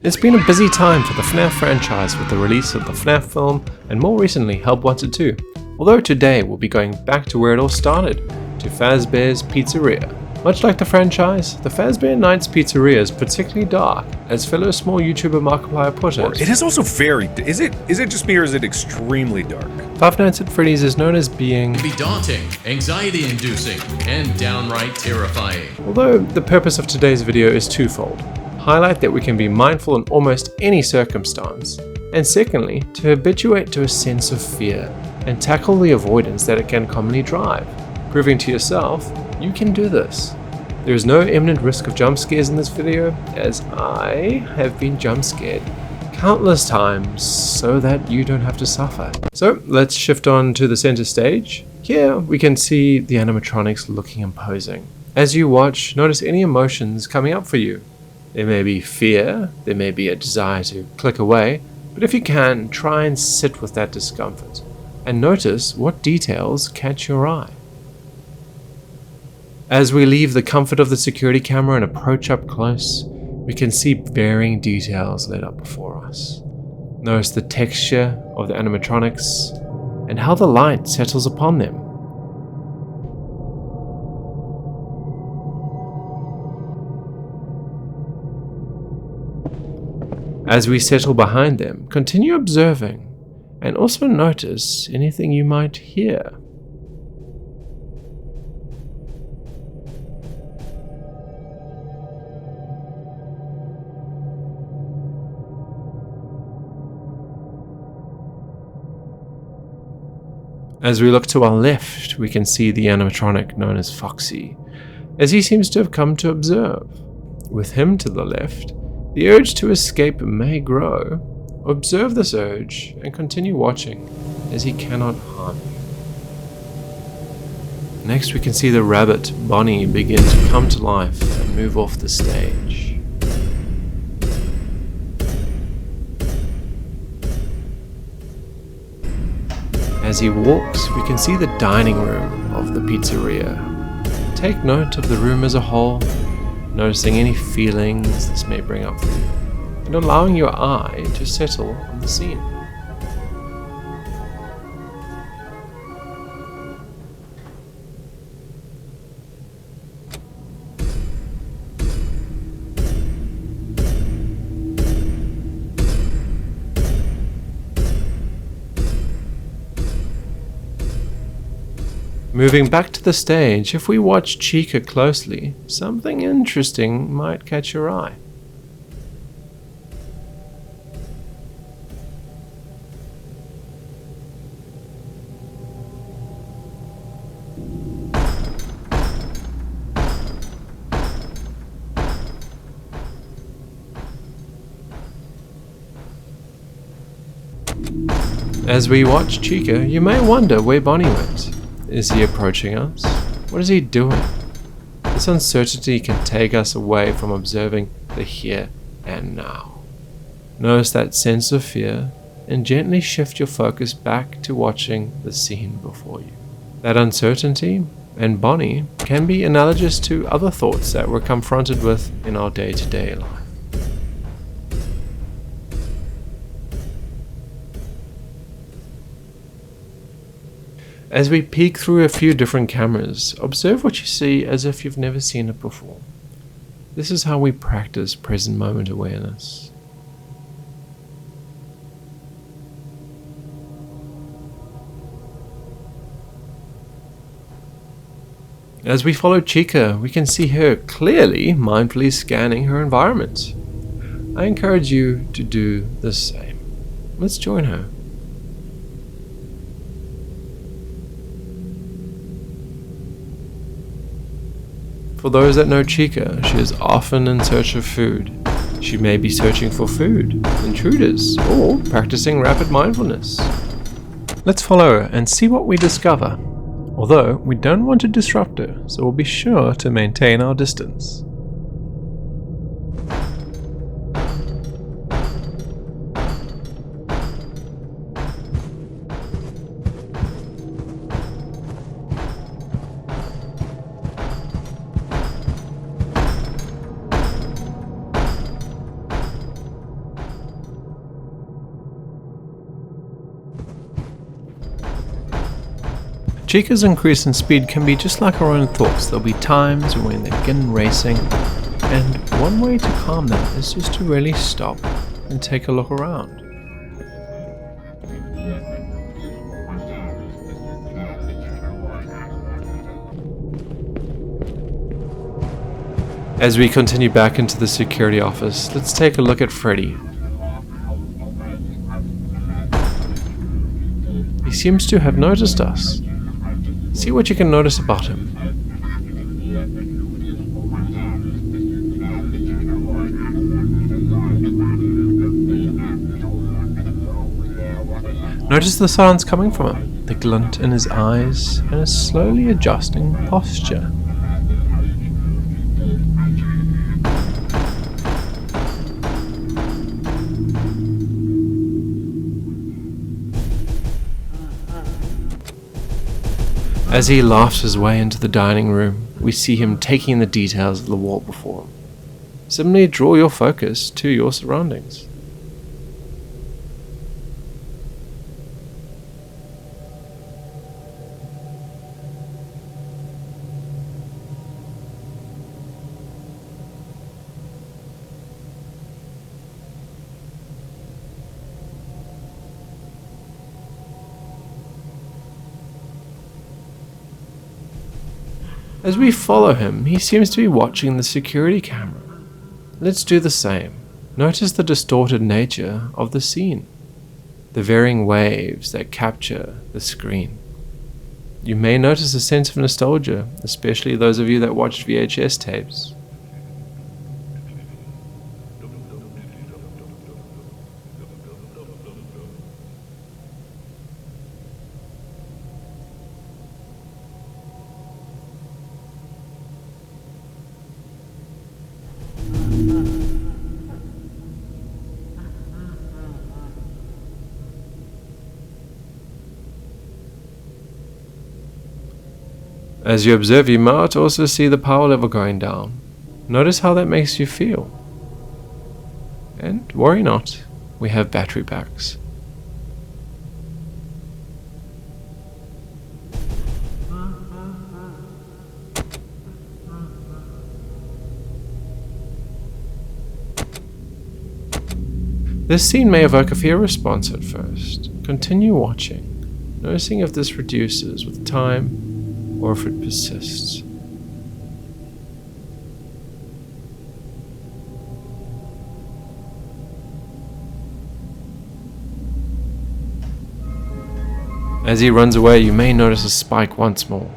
It's been a busy time for the FNAF franchise with the release of the FNAF film and more recently Help Wanted 2, although today we'll be going back to where it all started, to Fazbear's Pizzeria. Much like the franchise, the Fazbear Nights Pizzeria is particularly dark, as fellow small YouTuber Markiplier put it. It is also very... Is it just me or is it extremely dark? Five Nights at Freddy's is known as being... It can be daunting, anxiety-inducing, and downright terrifying. Although the purpose of today's video is twofold. Highlight that we can be mindful in almost any circumstance, and secondly, to habituate to a sense of fear, and tackle the avoidance that it can commonly drive, proving to yourself you can do this. There is no imminent risk of jump scares in this video, as I have been jump scared countless times so that you don't have to suffer. So let's shift on to the center stage. Here we can see the animatronics looking imposing. As you watch, notice any emotions coming up for you. There may be fear, there may be a desire to click away, but if you can, try and sit with that discomfort and notice what details catch your eye. As we leave the comfort of the security camera and approach up close, we can see varying details lit up before us. Notice the texture of the animatronics and how the light settles upon them. As we settle behind them, continue observing and also notice anything you might hear. As we look to our left, we can see the animatronic known as Foxy, as he seems to have come to observe. With him to the left, the urge to escape may grow. Observe this urge and continue watching, as he cannot harm you. Next we can see the rabbit, Bonnie, begin to come to life and move off the stage. As he walks, we can see the dining room of the pizzeria. Take note of the room as a whole, noticing any feelings this may bring up for you, and allowing your eye to settle on the scene. Moving back to the stage, if we watch Chica closely, something interesting might catch your eye. As we watch Chica, you may wonder where Bonnie went. Is he approaching us? What is he doing? This uncertainty can take us away from observing the here and now. Notice that sense of fear and gently shift your focus back to watching the scene before you. That uncertainty and Bonnie can be analogous to other thoughts that we're confronted with in our day-to-day life. As we peek through a few different cameras, observe what you see as if you've never seen it before. This is how we practice present moment awareness. As we follow Chica, we can see her clearly mindfully scanning her environment. I encourage you to do the same. Let's join her. For those that know Chica, she is often in search of food. She may be searching for food, intruders, or practicing rapid mindfulness. Let's follow her and see what we discover. Although, we don't want to disrupt her, so we'll be sure to maintain our distance. Chica's increase in speed can be just like our own thoughts. There'll be times when they begin racing, and one way to calm them is just to really stop and take a look around. As we continue back into the security office, let's take a look at Freddy. He seems to have noticed us. See what you can notice about him. Notice the silence coming from him, the glint in his eyes, and his slowly adjusting posture. As he laughs his way into the dining room, we see him taking the details of the wall before him. Simply draw your focus to your surroundings. As we follow him, he seems to be watching the security camera. Let's do the same. Notice the distorted nature of the scene, the varying waves that capture the screen. You may notice a sense of nostalgia, especially those of you that watched VHS tapes. As you observe, you might also see the power level going down. Notice how that makes you feel. And worry not, we have battery packs. This scene may evoke a fear response at first. Continue watching, noticing if this reduces with time or if it persists. As he runs away, you may notice a spike once more.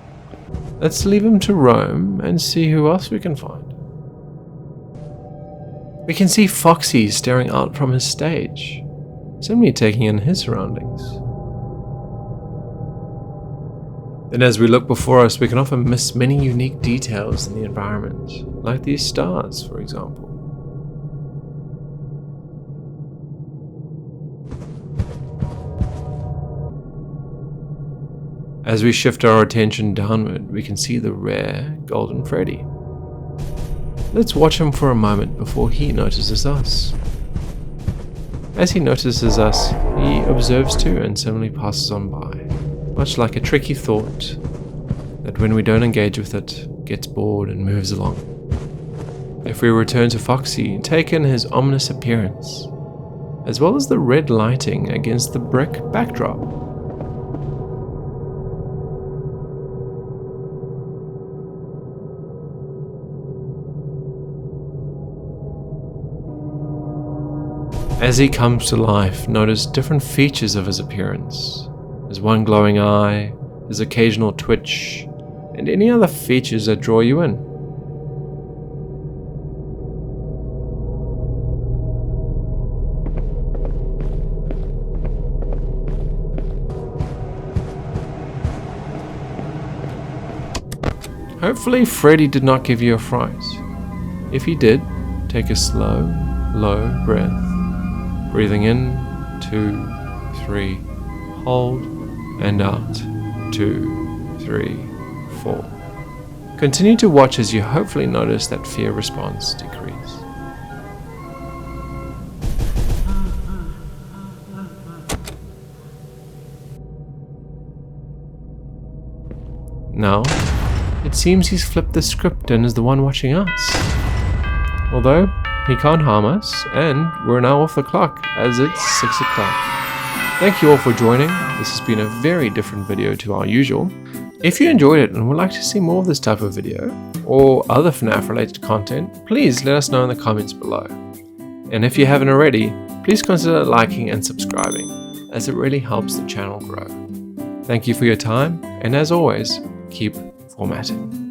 Let's leave him to roam and see who else we can find. We can see Foxy staring out from his stage, simply taking in his surroundings. Then as we look before us, we can often miss many unique details in the environment, like these stars, for example. As we shift our attention downward, we can see the rare golden Freddy. Let's watch him for a moment before he notices us. As he notices us, he observes too and simply passes on by. Much like a tricky thought that when we don't engage with it, gets bored and moves along. If we return to Foxy, take in his ominous appearance, as well as the red lighting against the brick backdrop. As he comes to life, notice different features of his appearance. His one glowing eye, his occasional twitch, and any other features that draw you in. Hopefully Freddy did not give you a fright. If he did, take a slow, low breath. Breathing in, 2, 3, hold, and out, 2, 3, 4. Continue to watch as you hopefully notice that fear response decrease. Now, it seems he's flipped the script and is the one watching us. Although, he can't harm us, and we're now off the clock, as it's 6 o'clock. Thank you all for joining. This has been a very different video to our usual. If you enjoyed it and would like to see more of this type of video, or other FNAF related content, please let us know in the comments below. And if you haven't already, please consider liking and subscribing, as it really helps the channel grow. Thank you for your time, and as always, keep formatting.